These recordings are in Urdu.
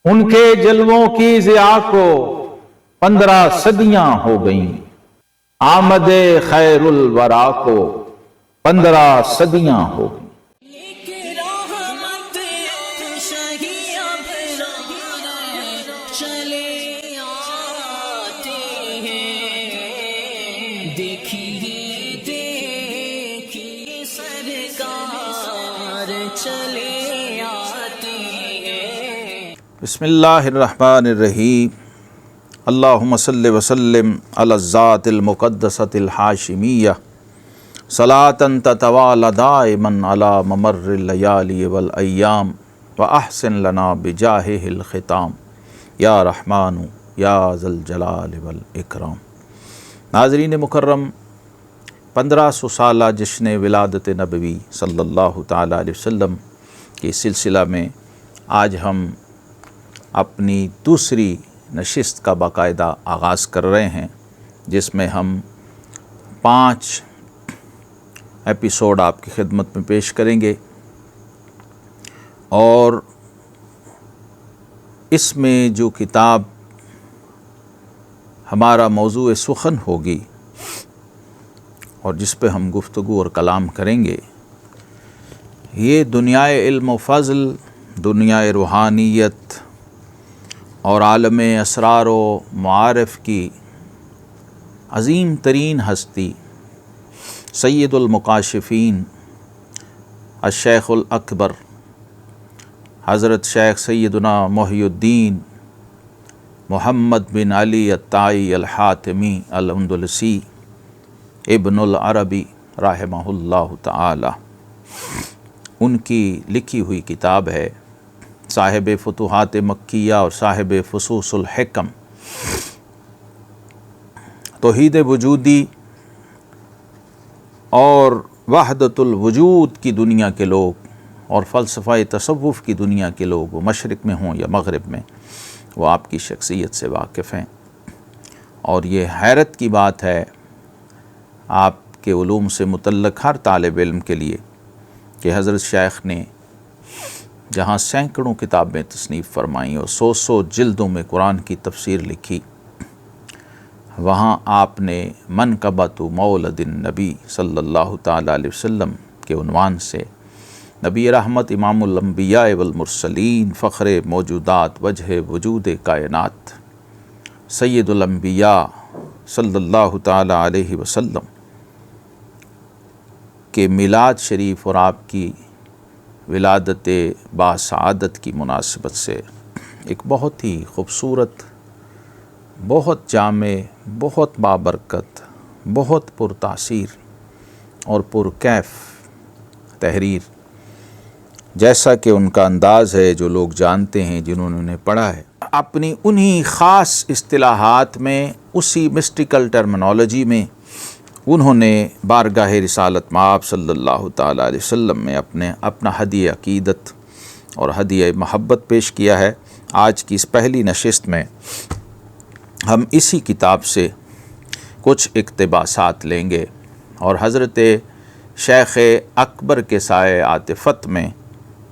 ان کے جلووں کی ضیاء کو 15 صدیاں ہو گئیں، آمد خیر الورا کو 15 صدیاں ہو گئیں۔ بسم اللہ الرحمن الرحیم، اللہم صل وسلم علی الذات المقدسۃ الحاشمیہ صلاۃ تتوالى دائما علی ممر اللیالی والایام واحسن لنا بجاہہ الختام یا رحمن یا ذا الجلال والاکرام۔ ناظرین مکرم، 1500 سالہ جشن ولادت نبوی صلی اللہ تعالیٰ علیہ وسلم کے سلسلہ میں آج ہم اپنی دوسری نشست کا باقاعدہ آغاز کر رہے ہیں، جس میں ہم 5 ایپیسوڈ آپ کی خدمت میں پیش کریں گے، اور اس میں جو کتاب ہمارا موضوع سخن ہوگی اور جس پہ ہم گفتگو اور کلام کریں گے، یہ دنیائے علم و فضل، دنیائے روحانیت اور عالم اسرار و معارف کی عظیم ترین ہستی سید المکاشفین الشیخ الاکبر حضرت شیخ سیدنا محی الدین محمد بن علی الطائی الحاتمی الاندلسی ابن العربی رحمہ اللہ تعالی، ان کی لکھی ہوئی کتاب ہے صاحب فتوحات مکیہ اور صاحب فصوص الحکم۔ توحید وجودی اور وحدت الوجود کی دنیا کے لوگ اور فلسفہ تصوف کی دنیا کے لوگ، وہ مشرق میں ہوں یا مغرب میں، وہ آپ کی شخصیت سے واقف ہیں، اور یہ حیرت کی بات ہے آپ کے علوم سے متعلق ہر طالب علم کے لیے کہ حضرت شیخ نے جہاں سینکڑوں کتابیں تصنیف فرمائیں اور 100 جلدوں میں قرآن کی تفسیر لکھی، وہاں آپ نے منقبۃ مولد النبی صلی اللہ تعالیٰ علیہ وسلم کے عنوان سے نبی رحمت، امام الانبیاء والمرسلین، فخر موجودات، وجہ وجود کائنات، سید الانبیاء صلی اللہ تعالیٰ علیہ وسلم کے میلاد شریف اور آپ کی ولادت باسعادت کی مناسبت سے ایک بہت ہی خوبصورت، بہت جامع، بہت بابرکت، بہت پرتاثیر اور پرکیف تحریر، جیسا کہ ان کا انداز ہے، جو لوگ جانتے ہیں جنہوں نے انہیں پڑھا ہے، اپنی انہی خاص اصطلاحات میں، اسی مسٹیکل ٹرمنالوجی میں انہوں نے بارگاہ رسالت مآب صلی اللہ تعالیٰ علیہ وسلم میں اپنا ہدیہ عقیدت اور ہدیہ محبت پیش کیا ہے۔ آج کی اس پہلی نشست میں ہم اسی کتاب سے کچھ اقتباسات لیں گے اور حضرت شیخ اکبر کے سائے عاطفت میں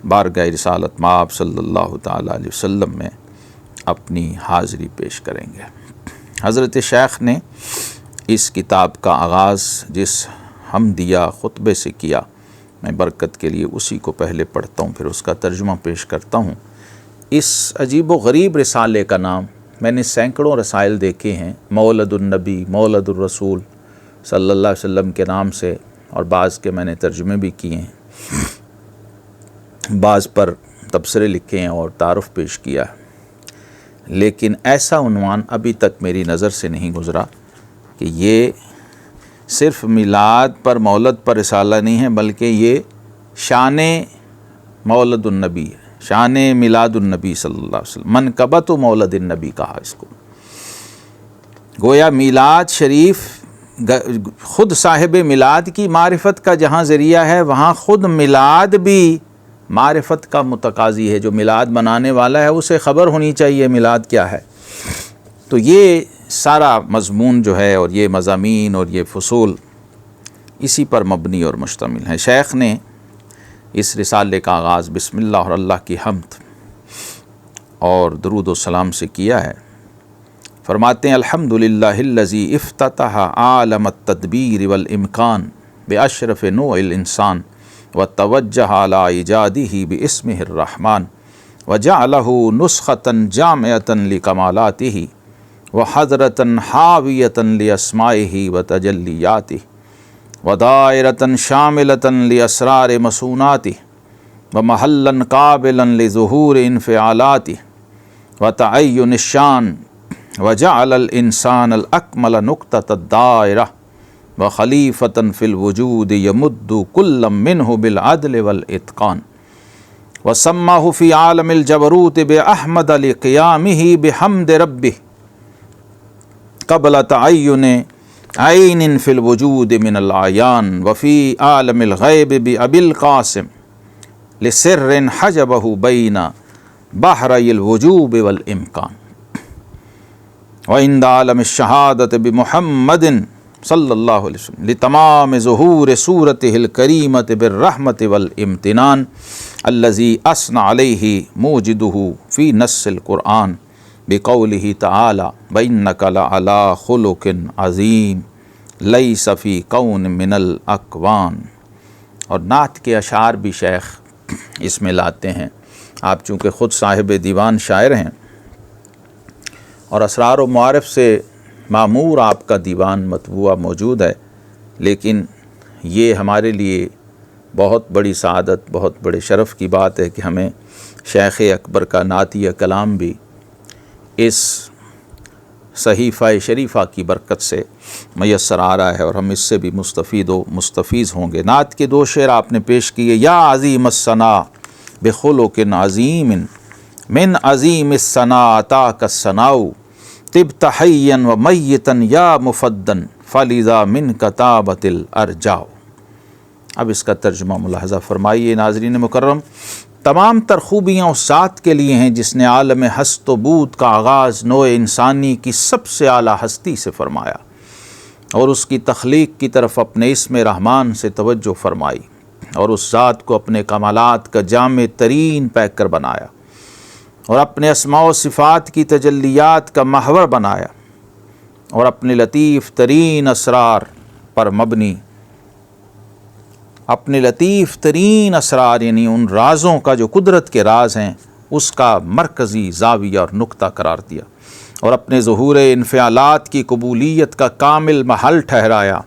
بارگاہ رسالت مآب صلی اللہ تعالیٰ علیہ وسلم میں اپنی حاضری پیش کریں گے۔ حضرت شیخ نے اس کتاب کا آغاز جس حمدیہ خطبے سے کیا، میں برکت کے لیے اسی کو پہلے پڑھتا ہوں، پھر اس کا ترجمہ پیش کرتا ہوں۔ اس عجیب و غریب رسالے کا نام، میں نے سینکڑوں رسائل دیکھے ہیں، مولد النبی، مولد الرسول صلی اللہ علیہ وسلم کے نام سے، اور بعض کے میں نے ترجمے بھی کیے ہیں، بعض پر تبصرے لکھے ہیں اور تعارف پیش کیا ہے، لیکن ایسا عنوان ابھی تک میری نظر سے نہیں گزرا کہ یہ صرف میلاد پر، مولد پر رسالہ نہیں ہے، بلکہ یہ شان مولد النبی ہے، شان میلاد النبی صلی اللہ علیہ وسلم، منقبۃ مولد النبی کہا اس کو۔ گویا میلاد شریف خود صاحب میلاد کی معرفت کا جہاں ذریعہ ہے، وہاں خود میلاد بھی معرفت کا متقاضی ہے۔ جو میلاد منانے والا ہے اسے خبر ہونی چاہیے میلاد کیا ہے۔ تو یہ سارا مضمون جو ہے اور یہ مضامین اور یہ فصول اسی پر مبنی اور مشتمل ہیں۔ شیخ نے اس رسالے کا آغاز بسم اللہ اور اللہ کی حمد اور درود و سلام سے کیا ہے۔ فرماتے ہیں الحمدللہ الذی افتتح عالم التدبیر والامکان باشرف نوع الانسان وتوجہ علی ایجادہ باسمہ الرحمن وجعلہ نسخۃ جامعۃ لکمالاتہ وحضرۃ حاویۃ لاسمائہ وتجلیاتہ ودائرۃ شاملۃ لاسرار مسوناتہ ومحلا قابلا لظہور انفعالاتہ وتعین الشان وجعل الانسان الاکمل نقطۃ الدائرہ وخلیفۃ فی الوجود یمد کل منہ بالعدل والاتقان وسماہ فی عالم الجبروت باحمد لقیامہ بحمد ربہ قبل تعین عین فی الوجود من العیان وفی عالم الغیب بابی القاسم لسر حجبہ بین بحری الوجوب والامکان وعند عالم الشہادت بمحمد صلی اللہ علیہ وسلم لتمام ظہور صورتہ الکریمۃ بالرحمۃ والامتنان الذی اثنى علیہ موجدہ فی نص القرآن بقولہ تعالی وإنک لعلی خلق عظیم لیس فی کون من الاکوان۔ اور نعت کے اشعار بھی شیخ اس میں لاتے ہیں۔ آپ چونکہ خود صاحب دیوان شاعر ہیں اور اسرار و معارف سے معمور آپ کا دیوان مطبوعہ موجود ہے، لیکن یہ ہمارے لیے بہت بڑی سعادت، بہت بڑے شرف کی بات ہے کہ ہمیں شیخ اکبر کا نعتیہ کلام بھی اس صحیفہ شریفہ کی برکت سے میسر آ رہا ہے، اور ہم اس سے بھی مستفید و مستفیض ہوں گے۔ نعت کے دو شعر آپ نے پیش کیے۔ یا عظیم الثناء بخلق عظیم من عظیم الثناء عطاک الثناء طبت حیا و میتا یا مفدن فلذا منک طابت الارجاء۔ اب اس کا ترجمہ ملاحظہ فرمائیے ناظرین مکرم۔ تمام تر خوبیاں اس ذات کے لیے ہیں جس نے عالم ہست و بود کا آغاز نوع انسانی کی سب سے اعلیٰ ہستی سے فرمایا اور اس کی تخلیق کی طرف اپنے اسم رحمان سے توجہ فرمائی، اور اس ذات کو اپنے کمالات کا جامع ترین پیکر بنایا اور اپنے اسماء و صفات کی تجلیات کا محور بنایا، اور اپنے لطیف ترین اسرار پر مبنی، اپنے لطیف ترین اسرار یعنی ان رازوں کا جو قدرت کے راز ہیں اس کا مرکزی زاویہ اور نقطہ قرار دیا، اور اپنے ظہور انفعالات کی قبولیت کا کامل محل ٹھہرایا،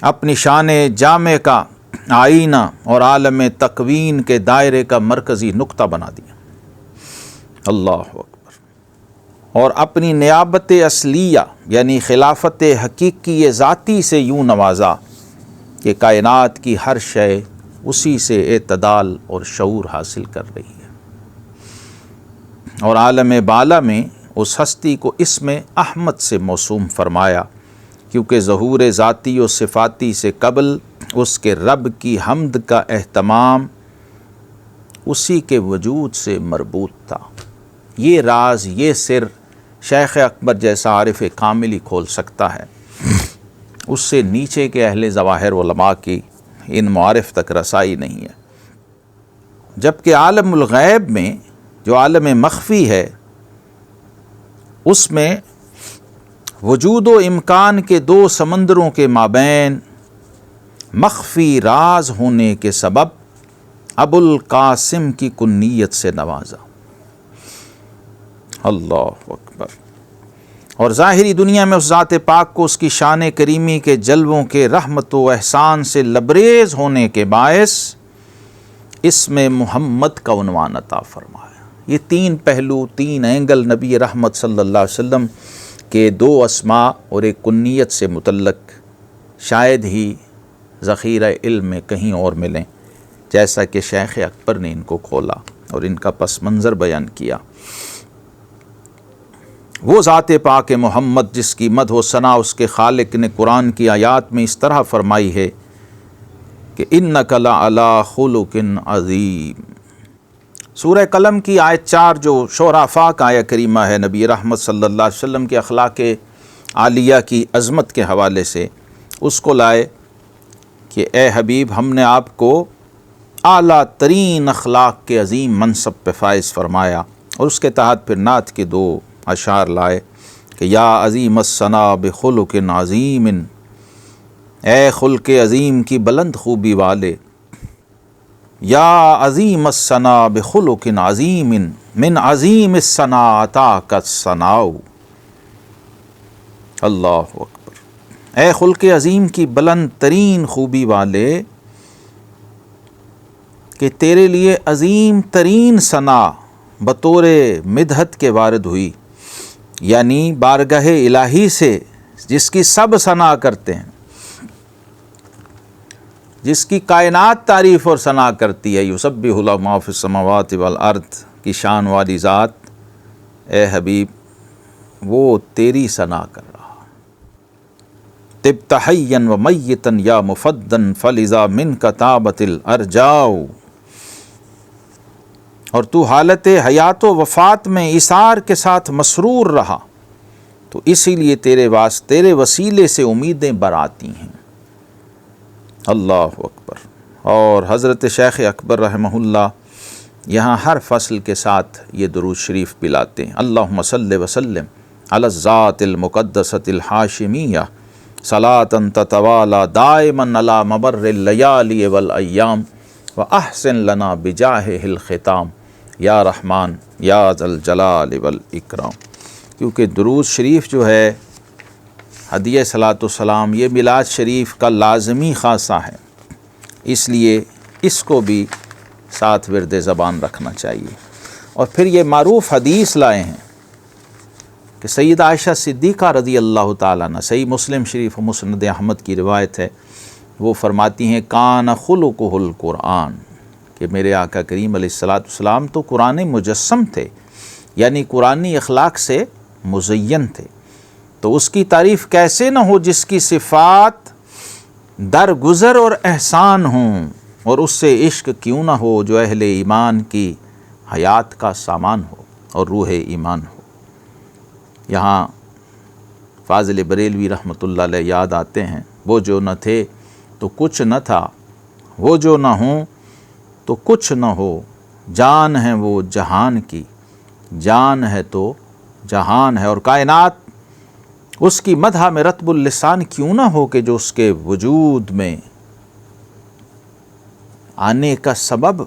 اپنی شان جامع کا آئینہ اور عالم تکوین کے دائرے کا مرکزی نقطہ بنا دیا۔ اللہ اکبر۔ اور اپنی نیابت اصلیہ یعنی خلافت حقیقی ذاتی سے یوں نوازا کہ کائنات کی ہر شے اسی سے اعتدال اور شعور حاصل کر رہی ہے، اور عالم بالا میں اس ہستی کو اسم احمد سے موسوم فرمایا، کیونکہ ظہور ذاتی و صفاتی سے قبل اس کے رب کی حمد کا اہتمام اسی کے وجود سے مربوط تھا۔ یہ راز، یہ سر شیخ اکبر جیسا عارف کامل ہی کھول سکتا ہے، اس سے نیچے کے اہل ظواہر علماء کی ان معارف تک رسائی نہیں ہے۔ جبکہ عالم الغیب میں جو عالم مخفی ہے اس میں وجود و امکان کے دو سمندروں کے مابین مخفی راز ہونے کے سبب ابو القاسم کی کنیت سے نوازا۔ اللہ اکبر۔ اور ظاہری دنیا میں اس ذات پاک کو اس کی شان کریمی کے جلووں کے رحمت و احسان سے لبریز ہونے کے باعث اسم محمد کا عنوان عطا فرمایا۔ یہ تین پہلو، تین اینگل نبی رحمت صلی اللہ علیہ وسلم کے دو اسماء اور ایک کنیت سے متعلق شاید ہی ذخیرہ علم میں کہیں اور ملیں، جیسا کہ شیخ اکبر نے ان کو کھولا اور ان کا پس منظر بیان کیا۔ وہ ذات پاک محمد جس کی مدح و ثنا اس کے خالق نے قرآن کی آیات میں اس طرح فرمائی ہے کہ اِنَّكَ لَعَلَىٰ خُلُقٍ عَظِيمٍ۔ سورہ قلم کی آیت 4 جو شعراء کا آیہ کریمہ ہے، نبی رحمت صلی اللہ علیہ وسلم کے اخلاق عالیہ کی عظمت کے حوالے سے اس کو لائے کہ اے حبیب، ہم نے آپ کو اعلیٰ ترین اخلاق کے عظیم منصب پہ فائز فرمایا، اور اس کے تحت پھر نعت کے 2 اشعار لائے کہ یا عظیم الثنا بخلق عظیم، اے خلق عظیم کی بلند خوبی والے، یا عظیم الثنا بخلق عظیم من عظیم الثنا عطاک الثناء۔ اللہ اکبر، اے خلق عظیم کی بلند ترین خوبی والے کہ تیرے لیے عظیم ترین ثنا بطور مدحت کے وارد ہوئی، یعنی بارگاہ الہی سے جس کی سب ثنا کرتے ہیں، جس کی کائنات تعریف اور ثنا کرتی ہے، یسبح لہ ما فی السماوات والارض کی شان والی ذات، اے حبیب وہ تیری ثنا کر رہا۔ طبت حیا و میتا یا مفدا فلذا منک طابت الارجاء، اور تو حالت حیات و وفات میں ایثار کے ساتھ مسرور رہا، تو اسی لیے تیرے وسیلے سے امیدیں برآتی ہیں۔ اللہ اکبر۔ اور حضرت شیخ اکبر رحمہ اللہ یہاں ہر فصل کے ساتھ یہ درود شریف پلاتے ہیں، اللہم صلی وسلم علی الذات المقدسۃ الحاشمیہ صلاۃ تتوالى دائما علی مبر اللیالی والایام واحسن لنا بجاہہ الختام یا رحمان یا ذا الجلال والاکرام۔ کیونکہ درود شریف جو ہے ہدیہ صلاۃ والسلام، یہ میلاد شریف کا لازمی خاصہ ہے، اس لیے اس کو بھی ساتھ ورد زبان رکھنا چاہیے۔ اور پھر یہ معروف حدیث لائے ہیں کہ سید عائشہ صدیقہ رضی اللہ تعالیٰ عنہ، صحیح مسلم شریف و مسند احمد کی روایت ہے، وہ فرماتی ہیں کان خلقہ القرآن، کہ میرے آقا کریم علیہ الصلوۃ والسلام تو قرآن مجسم تھے، یعنی قرآنی اخلاق سے مزین تھے، تو اس کی تعریف کیسے نہ ہو جس کی صفات درگزر اور احسان ہوں، اور اس سے عشق کیوں نہ ہو جو اہل ایمان کی حیات کا سامان ہو اور روح ایمان ہو۔ یہاں فاضل بریلوی رحمۃ اللہ علیہ یاد آتے ہیں، وہ جو نہ تھے تو کچھ نہ تھا، وہ جو نہ ہوں تو کچھ نہ ہو، جان ہے وہ جہان کی، جان ہے تو جہان ہے، اور کائنات اس کی مدح میں رطب اللسان کیوں نہ ہو کہ جو اس کے وجود میں آنے کا سبب،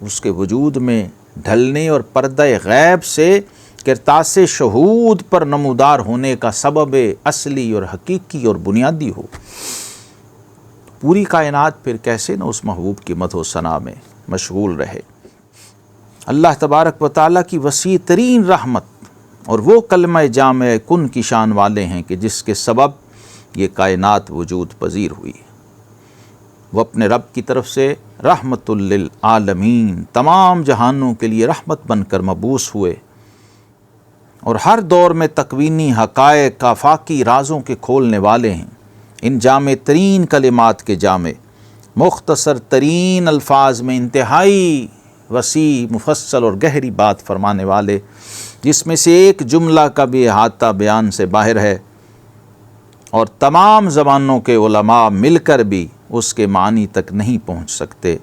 اس کے وجود میں ڈھلنے اور پردہ غیب سے کرتاس شہود پر نمودار ہونے کا سبب اصلی اور حقیقی اور بنیادی ہو۔ پوری کائنات پھر کیسے نہ اس محبوب کی مدح و ثنا میں مشغول رہے۔ اللہ تبارک و تعالیٰ کی وسیع ترین رحمت اور وہ کلمہ جامع کن کی شان والے ہیں کہ جس کے سبب یہ کائنات وجود پذیر ہوئی۔ وہ اپنے رب کی طرف سے رحمت للعالمین، تمام جہانوں کے لیے رحمت بن کر مبعوث ہوئے، اور ہر دور میں تکوینی حقائق آفاقی رازوں کے کھولنے والے ہیں۔ ان جامع ترین کلمات کے جامع، مختصر ترین الفاظ میں انتہائی وسیع مفصل اور گہری بات فرمانے والے، جس میں سے ایک جملہ کا بھی احاطہ بیان سے باہر ہے، اور تمام زبانوں کے علماء مل کر بھی اس کے معنی تک نہیں پہنچ سکتے،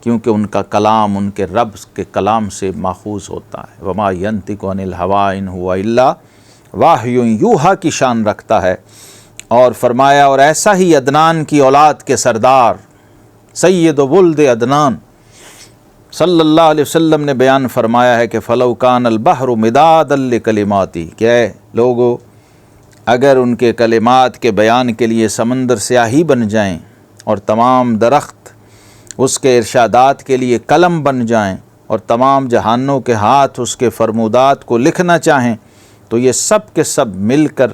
کیونکہ ان کا کلام ان کے رب کے کلام سے ماخوذ ہوتا ہے۔ وما ینطق عن الہویٰ ان ہوا الا وحی یوحیٰ کی شان رکھتا ہے، اور فرمایا اور ایسا ہی عدنان کی اولاد کے سردار سید ولد عدنان صلی اللہ علیہ وسلم نے بیان فرمایا ہے کہ فلو کان البحر مدادا لکلماتی، کہ اے لوگو اگر ان کے کلمات کے بیان کے لیے سمندر سیاہی بن جائیں، اور تمام درخت اس کے ارشادات کے لیے قلم بن جائیں، اور تمام جہانوں کے ہاتھ اس کے فرمودات کو لکھنا چاہیں، تو یہ سب کے سب مل کر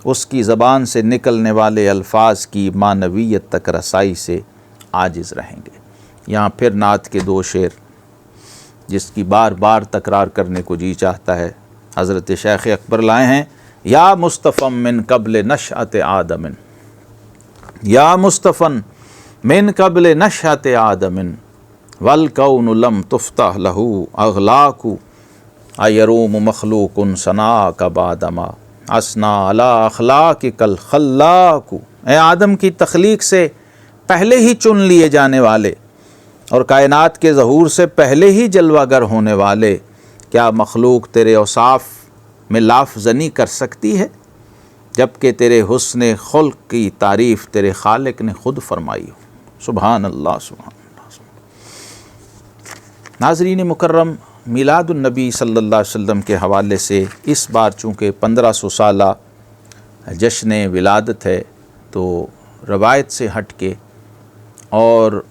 اس کی زبان سے نکلنے والے الفاظ کی معنویت تک رسائی سے عاجز رہیں گے۔ یہاں پھر نعت کے 2 شعر جس کی بار بار تکرار کرنے کو جی چاہتا ہے، حضرت شیخ اکبر لائے ہیں، یا مصطفی من قبل نشأت آدم، یا مصطفی من قبل نشأت آدم والکون لم تفتح لہ اغلاق ایروم مخلوق ثناءک بعدما اثنا علی اخلاقک الخلاق۔ اے آدم کی تخلیق سے پہلے ہی چن لیے جانے والے، اور کائنات کے ظہور سے پہلے ہی جلوہ گر ہونے والے، کیا مخلوق تیرے اوصاف میں لاف زنی کر سکتی ہے جبکہ تیرے حسن خلق کی تعریف تیرے خالق نے خود فرمائی ہو۔ سبحان اللہ سبحان اللہ۔ ناظرین مکرم، میلاد النبی صلی اللہ علیہ وسلم کے حوالے سے اس بار چونکہ 1500 سالہ جشن ولادت ہے، تو روایت سے ہٹ کے اور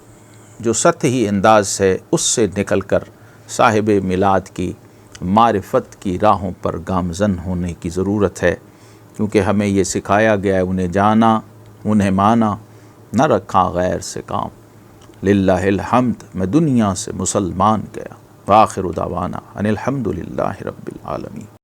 جو سطحی انداز ہے اس سے نکل کر صاحب میلاد کی معرفت کی راہوں پر گامزن ہونے کی ضرورت ہے، کیونکہ ہمیں یہ سکھایا گیا ہے انہیں جانا، انہیں مانا، نہ رکھا غیر سے کام، للہ الحمد میں دنیا سے مسلمان گیا، وآخر دعوانا ان الحمد للہ رب العالمین۔